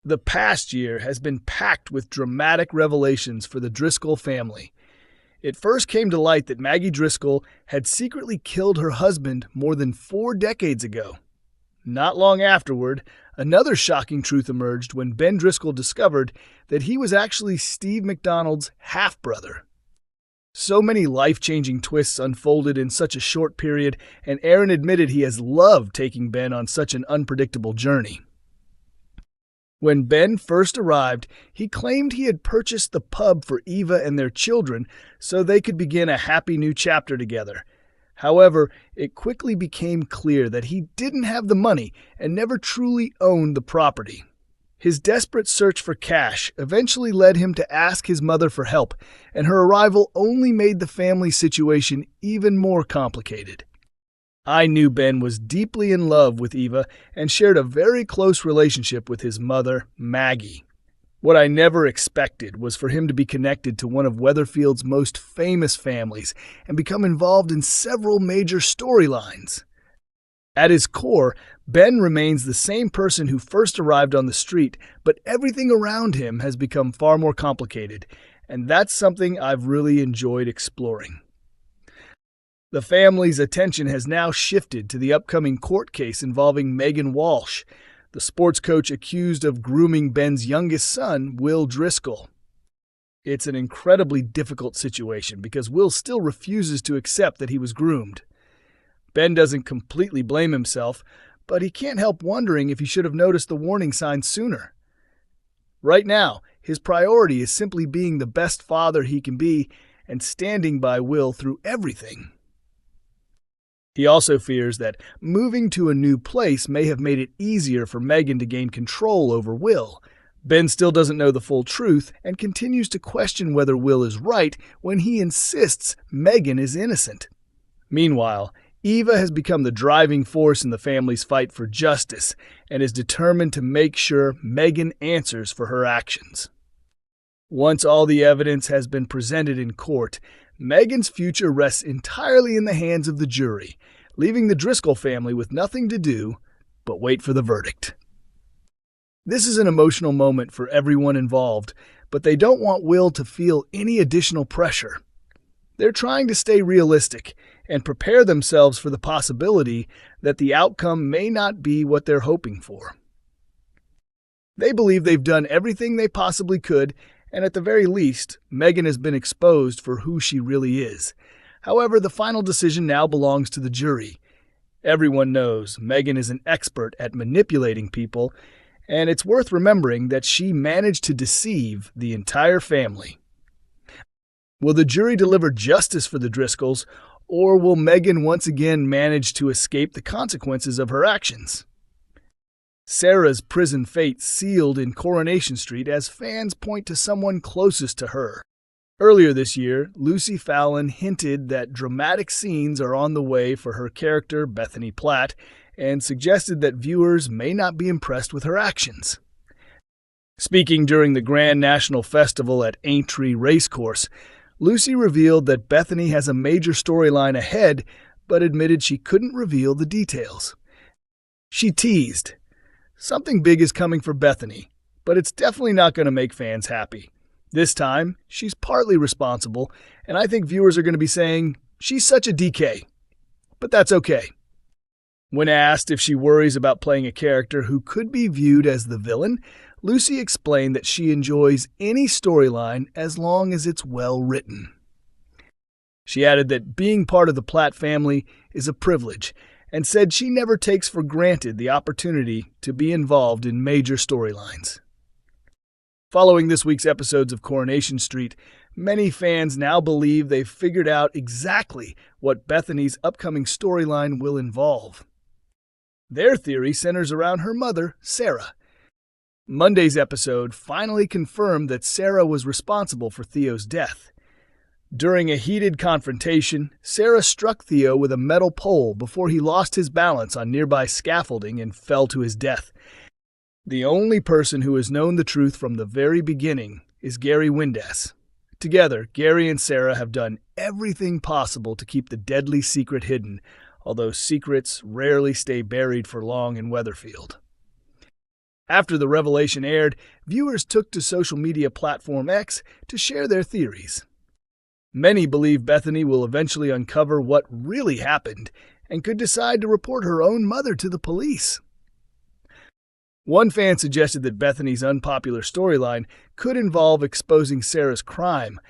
The past year has been packed with dramatic revelations for the Driscoll family. It first came to light that Maggie Driscoll had secretly killed her husband more than 4 decades ago. Not long afterward, another shocking truth emerged when Ben Driscoll discovered that he was actually Steve McDonald's half-brother. So many life-changing twists unfolded in such a short period, and Aaron admitted he has loved taking Ben on such an unpredictable journey. When Ben first arrived, he claimed he had purchased the pub for Eva and their children so they could begin a happy new chapter together. However, it quickly became clear that he didn't have the money and never truly owned the property. His desperate search for cash eventually led him to ask his mother for help, and her arrival only made the family situation even more complicated. I knew Ben was deeply in love with Eva and shared a very close relationship with his mother, Maggie. What I never expected was for him to be connected to one of Weatherfield's most famous families and become involved in several major storylines. At his core, Ben remains the same person who first arrived on the street, but everything around him has become far more complicated, and that's something I've really enjoyed exploring. The family's attention has now shifted to the upcoming court case involving Megan Walsh, the sports coach accused of grooming Ben's youngest son, Will Driscoll. It's an incredibly difficult situation because Will still refuses to accept that he was groomed. Ben doesn't completely blame himself, but he can't help wondering if he should have noticed the warning signs sooner. Right now, his priority is simply being the best father he can be and standing by Will through everything. He also fears that moving to a new place may have made it easier for Megan to gain control over Will. Ben still doesn't know the full truth and continues to question whether Will is right when he insists Megan is innocent. Meanwhile, Eva has become the driving force in the family's fight for justice and is determined to make sure Megan answers for her actions. Once all the evidence has been presented in court, Megan's future rests entirely in the hands of the jury, leaving the Driscoll family with nothing to do but wait for the verdict. This is an emotional moment for everyone involved, but they don't want Will to feel any additional pressure. They're trying to stay realistic and prepare themselves for the possibility that the outcome may not be what they're hoping for. They believe they've done everything they possibly could, and at the very least, Megan has been exposed for who she really is. However, the final decision now belongs to the jury. Everyone knows Megan is an expert at manipulating people, and it's worth remembering that she managed to deceive the entire family. Will the jury deliver justice for the Driscolls, or will Megan once again manage to escape the consequences of her actions? Sarah's prison fate sealed in Coronation Street as fans point to someone closest to her. Earlier this year, Lucy Fallon hinted that dramatic scenes are on the way for her character, Bethany Platt, and suggested that viewers may not be impressed with her actions. Speaking during the Grand National Festival at Aintree Racecourse, Lucy revealed that Bethany has a major storyline ahead, but admitted she couldn't reveal the details. She teased, "Something big is coming for Bethany, but it's definitely not going to make fans happy. This time, she's partly responsible, and I think viewers are going to be saying, 'She's such a DK.' But that's okay." When asked if she worries about playing a character who could be viewed as the villain, Lucy explained that she enjoys any storyline as long as it's well written. She added that being part of the Platt family is a privilege, and said she never takes for granted the opportunity to be involved in major storylines. Following this week's episodes of Coronation Street, many fans now believe they've figured out exactly what Bethany's upcoming storyline will involve. Their theory centers around her mother, Sarah. Monday's episode finally confirmed that Sarah was responsible for Theo's death. During a heated confrontation, Sarah struck Theo with a metal pole before he lost his balance on nearby scaffolding and fell to his death. The only person who has known the truth from the very beginning is Gary Windass. Together, Gary and Sarah have done everything possible to keep the deadly secret hidden, although secrets rarely stay buried for long in Weatherfield. After the revelation aired, viewers took to social media platform X to share their theories. Many believe Bethany will eventually uncover what really happened and could decide to report her own mother to the police. One fan suggested that Bethany's unpopular storyline could involve exposing Sarah's crime,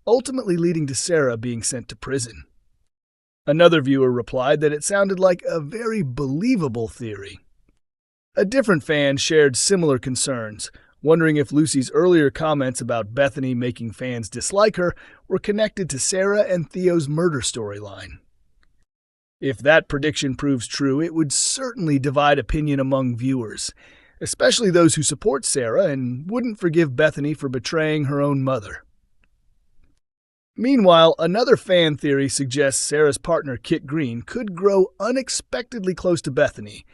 ultimately leading to Sarah being sent to prison. Another viewer replied that it sounded like a very believable theory. A different fan shared similar concerns, wondering if Lucy's earlier comments about Bethany making fans dislike her were connected to Sarah and Theo's murder storyline. If that prediction proves true, it would certainly divide opinion among viewers, especially those who support Sarah and wouldn't forgive Bethany for betraying her own mother. Meanwhile, another fan theory suggests Sarah's partner, Kit Green, could grow unexpectedly close to Bethany,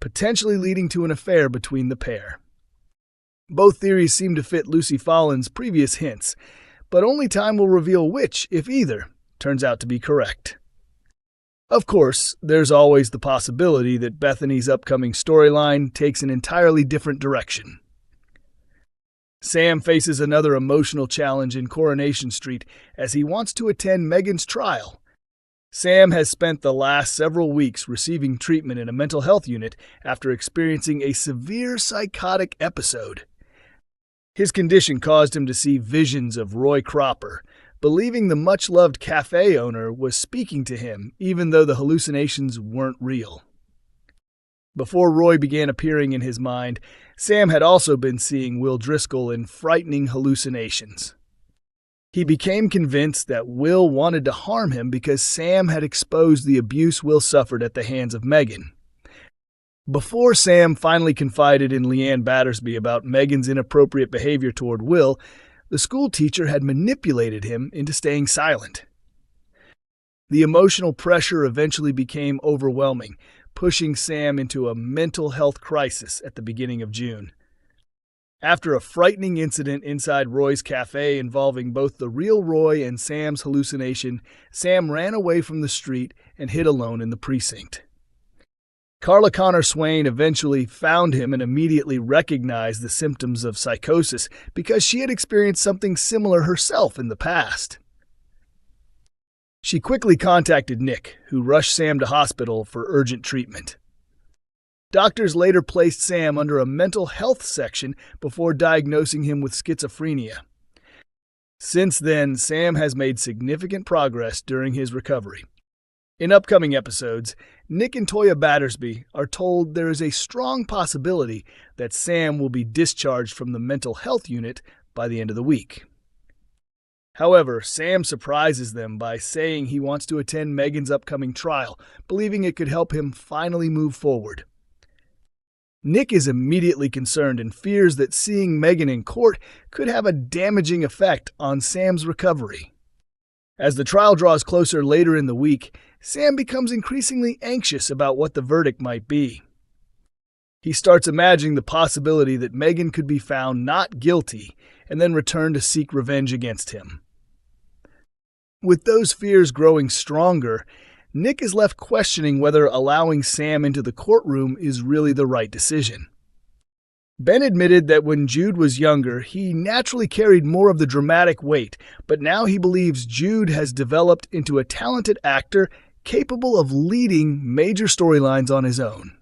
potentially leading to an affair between the pair. Both theories seem to fit Lucy Follin's previous hints, but only time will reveal which, if either, turns out to be correct. Of course, there's always the possibility that Bethany's upcoming storyline takes an entirely different direction. Sam faces another emotional challenge in Coronation Street as he wants to attend Megan's trial. Sam has spent the last several weeks receiving treatment in a mental health unit after experiencing a severe psychotic episode. His condition caused him to see visions of Roy Cropper, believing the much-loved cafe owner was speaking to him, even though the hallucinations weren't real. Before Roy began appearing in his mind, Sam had also been seeing Will Driscoll in frightening hallucinations. He became convinced that Will wanted to harm him because Sam had exposed the abuse Will suffered at the hands of Megan. Before Sam finally confided in Leanne Battersby about Megan's inappropriate behavior toward Will, the school teacher had manipulated him into staying silent. The emotional pressure eventually became overwhelming, pushing Sam into a mental health crisis at the beginning of June. After a frightening incident inside Roy's cafe involving both the real Roy and Sam's hallucination, Sam ran away from the street and hid alone in the precinct. Carla Connor Swain eventually found him and immediately recognized the symptoms of psychosis because she had experienced something similar herself in the past. She quickly contacted Nick, who rushed Sam to hospital for urgent treatment. Doctors later placed Sam under a mental health section before diagnosing him with schizophrenia. Since then, Sam has made significant progress during his recovery. In upcoming episodes, Nick and Toya Battersby are told there is a strong possibility that Sam will be discharged from the mental health unit by the end of the week. However, Sam surprises them by saying he wants to attend Megan's upcoming trial, believing it could help him finally move forward. Nick is immediately concerned and fears that seeing Megan in court could have a damaging effect on Sam's recovery. As the trial draws closer later in the week, Sam becomes increasingly anxious about what the verdict might be. He starts imagining the possibility that Megan could be found not guilty and then return to seek revenge against him. With those fears growing stronger, Nick is left questioning whether allowing Sam into the courtroom is really the right decision. Ben admitted that when Jude was younger, he naturally carried more of the dramatic weight, but now he believes Jude has developed into a talented actor capable of leading major storylines on his own.